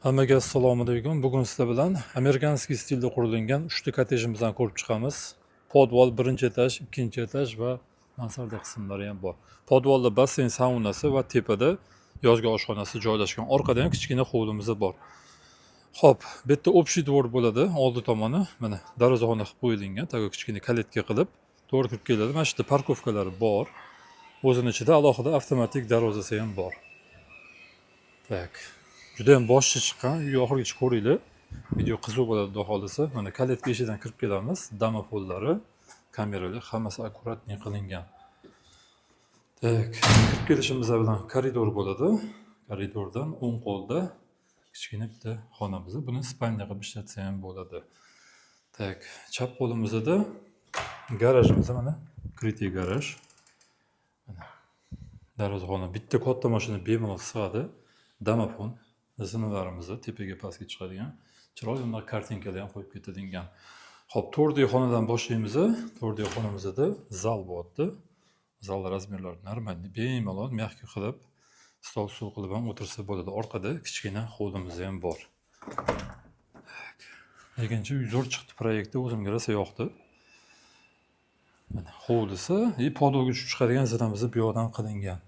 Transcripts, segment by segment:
Hammaga assalomu alaykum. Bugun sizlar bilan amerikanskiy stilda qurilgan 3 ta kottejimizdan ko'rib chiqamiz. Podval birinchi etaj, ikkinchi etaj va mansarda qismlari ham bor. Podvalda basseyn, saunasi va tepada yozgi oshxonasi joylashgan. Orqada ham kichkina hovlimiz bor. Xo'p, bu yerda общий двор bo'ladi. Oldi tomoni mana darvozaxona qilib qo'yilgan, tagiga kichkina kalitka qilib to'g'ri kirib keladi. Mana shu yerda parkovkalari bor. O'zining ichida alohida avtomatik darvozasi ham bor. Tak. Juda ham boshchi chiqqan, uyni oxirigacha ko'ringlar. Video qiziq bo'ladi xudo xolisa. Mana kalitka eshigidan kirib kelamiz. Domofonlari, kameralar hammasi akkuratniy qilingan. Tak, kirib kelishimiz bilan koridor bo'ladi. Koridordan o'ng qo'lda kichkina bitta xonamiz. Buni spalnya qilib ishlatsa ham bo'ladi. Tak, chap qo'limizda garajimiz mana, kritiy garaj. Mana darvozaxona, bitta katta mashina bemalol sig'adi. Domofon zinalarimizni tepaga pastga chiqadigan chiroyli bunday kartinkalar ham qo'yib ketadigan. Xo'p, to'rdagi xonadan boshlaymiz. To'rdagi xonamizda zal bo'lyapti. Zal razmerlari normalniy, bemalol mягкий qilib, stol stul qilib ham o'tirsa bo'ladi. Orqada kichkina hovlimiz ham bor. Lekinchi uy zo'r chiqdi proyektda, o'zimga rosa yoqdi. Mana hovlisi, podolga tushib chiqadigan zinamiz bu yoqdan qilingan.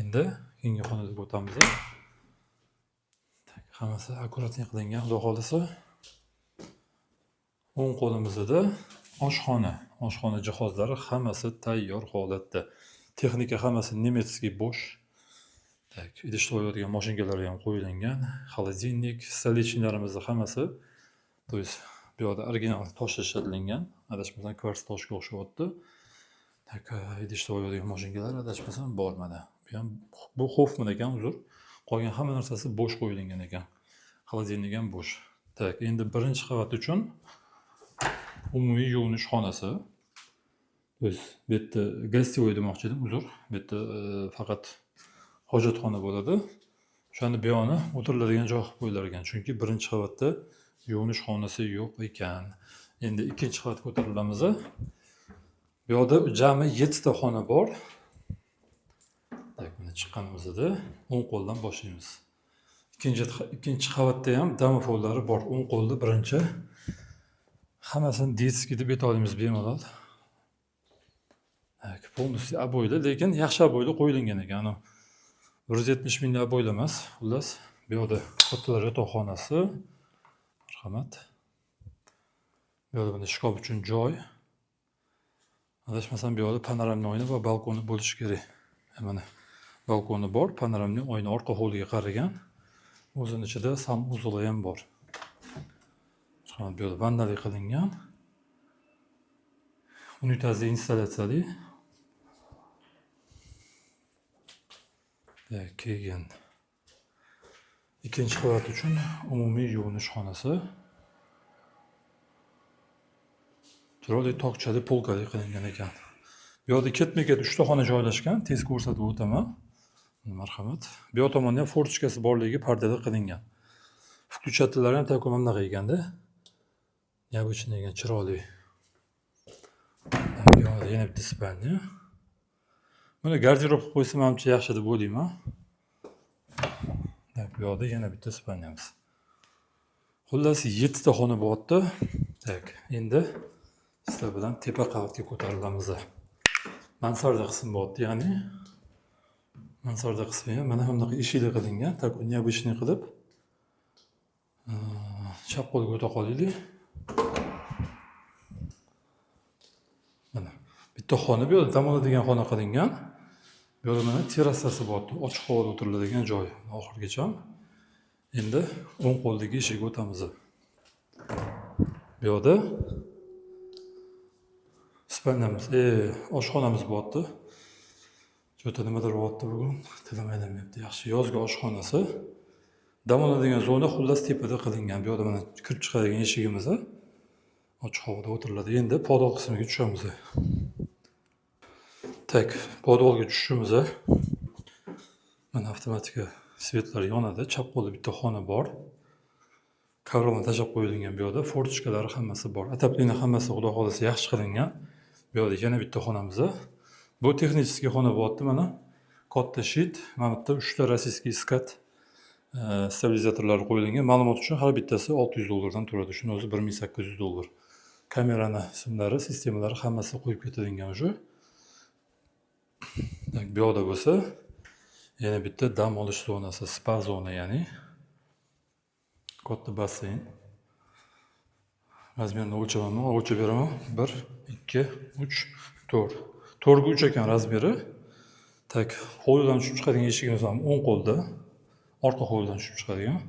Endi keyingi xonaga o'tamiz. Hammasi akkuratniy qilingan, xudo xolisa. O'ng qo'limizda oshxona. Oshxona jihozlari hammasi tayyor holatda. Texnika hammasi nemetskiy bo'sh. Tak, idish to'yadigan mashinalar ham qo'yilgan. Xolodilnik, stolichnilarimiz hammasi. To есть bu yoqda original toshlar ishlatilgan. Adashmasam kvarts toshga o'xshayapti. Tak, idish to'yadigan mashinalar adashmasam bor mana. Bu Hoffman ekan, uzr. Qolgan hamma narsasi bo'sh qo'yilgan ekan. Xolodilnik ham bo'sh. Tak, endi birinchi qavat uchun umumiy yuvinish xonasi. Biz bu yerda gostivoy demoqchi edim, uzr. Bu yerda faqat hojatxona bo'ladi. O'shani bu yoqni o'tiriladigan joy qilib qo'yilar ekan, chunki birinchi qavatda yuvinish xonasi yo'q ekan. Endi ikkinchi qavatga ko'tarilamiz. Bu yoqda jami 7 ta xona bor. Tak, mana chiqqanimizda o'ng qo'ldan boshlaymiz. Ikkinchi qavatda ham domofonlari bor. O'ng qo'lda birinchi. Hammasini detskiy deb aytolmaymiz bemalol. Tak, полностью aboyli, lekin yaxshi aboyli qo'yilgan ekan. 170 ming aboyli emas. Xullas, bu yoqda kattalar yotoqxonasi. Marhamat. Bu yoqda mana shkaf uchun joy. Adashmasam bu yoqda panoramniy oyna va balkoni bo'lishi kerak. Mana balkoni bor, panoramniy oyna orqa hovliga qaragan. O'zining ichida sanuzol ham bor. Bu yoqda vandalik qilingan. Unitazli installyatsiyali. Keyin ikkinchi qavat uchun umumiy yuvinish xonasi. Chiroyli tokchali polkali qilingan ekan. Bu yoqda ketma-ket 3 ta xona joylashgan, tez ko'rsatib o'taman. Marhamat. Bu yoq tomonda ham fortichkasi borligi pardada qilingan. Включателлari ham takom bunaqa ekanda. Необычный ekan, chiroyli. Bu yoqda yana bitta spalnya. Buni garderob qilib qo'ysam hamcha yaxshi deb o'ylayman. Bu yoqda yana bitta spalnyamiz. Xullas 7 ta xona bo'lyapti. Tak, endi sizlar bilan tepa qavatga ko'tarilamiz. Mansarda qismi bo'lyapti, ya'ni mansarda qismi ham mana bunaqa eshiklar qilingan, так необычный qilib. Chap qo'lga o'ta qolaylik. Mana bitta xona, bu yoqda dam oladigan xona qilingan. Bu yoqda mana terrasasi bo'lyapti, ochiq havoda o'tiriladigan joy oxirigacha. Endi o'ng qo'ldagi eshikka o'tamiz. Bu yoqda spalnyamiz, oshxonamiz bo'lyapti. Jo'ta nimadir bo'lyapti bugun, tilim aylanmayapti. Yaxshi, yozgi oshxonasi. Dam oladigan zona xullas tepada qilingan. Bu yoqda mana kirib chiqadigan eshigimiz. Ochiq havoda o'tiriladi. Endi podol qismiga tushamiz. Tak, podolga tushishimiz. Mana avtomatika svetlar yonadi. Chap qo'lda bitta xona bor. Kovrovni tashlab qo'yilgan bu yoqda. Fortichkalari hammasi bor. Ataplini hammasi xudo xolisa yaxshi qilingan. Bu yoqda yana bitta xonamiz. Bu texnicheskiy xona bo'lyapti mana. Katta shit, mana bitta 3 ta rossiyskiy skat stabilizatorlari qo'yilgan. Ma'lumot uchun har bittasi $600 dan turadi. Shuni o'zi $1800. Kamerani simlari, sistemalari hammasi qo'yib ketadigan shu. Bu yoqda bo'lsa, yana bitta dam olish zonasi, spa zona ya'ni. Katta basseyn. Razmerini o'lchamanmi? O'lchab beraman. 1, 2, 3, 4. 4 ga 3 ekan razmeri. Tak, hovlidan tushib chiqadigan eshigimiz ham o'ng qo'lda. Orqa hovlidan tushib chiqadigan.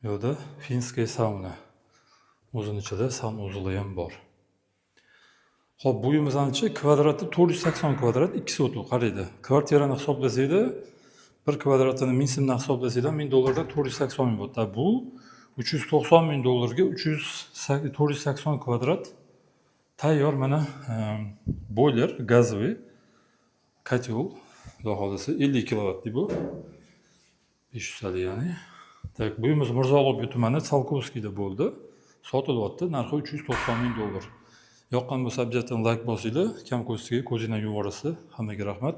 Bu yerda finskiy sauna. O'zini ichida sanuzli ham bor. Xo'p, bu uyimizni kvadrati 480 kvadrat, 2 sotuv qaraydi. Kvartirani hisoblasangda 1 kvadratini 1000 so'mdan hisoblasangda $1000 dan 480 ming bo'ladi. Bu $390 ming ga 480 kvadrat tayyor mana boiler, gazli kotel, xudo xolasa 50 kilovat bu. 500 ya'ni. Tak, bu uyimiz Mirzo-Ulug'bek tumani Salkovskiyda bo'ldi. Sotilyapti, narxi $390 ming. Yoqqan bo'lsa, objektdan like bosinglar, kam ko'zsiga ko'zingdan yuborasiz. Hammaga rahmat.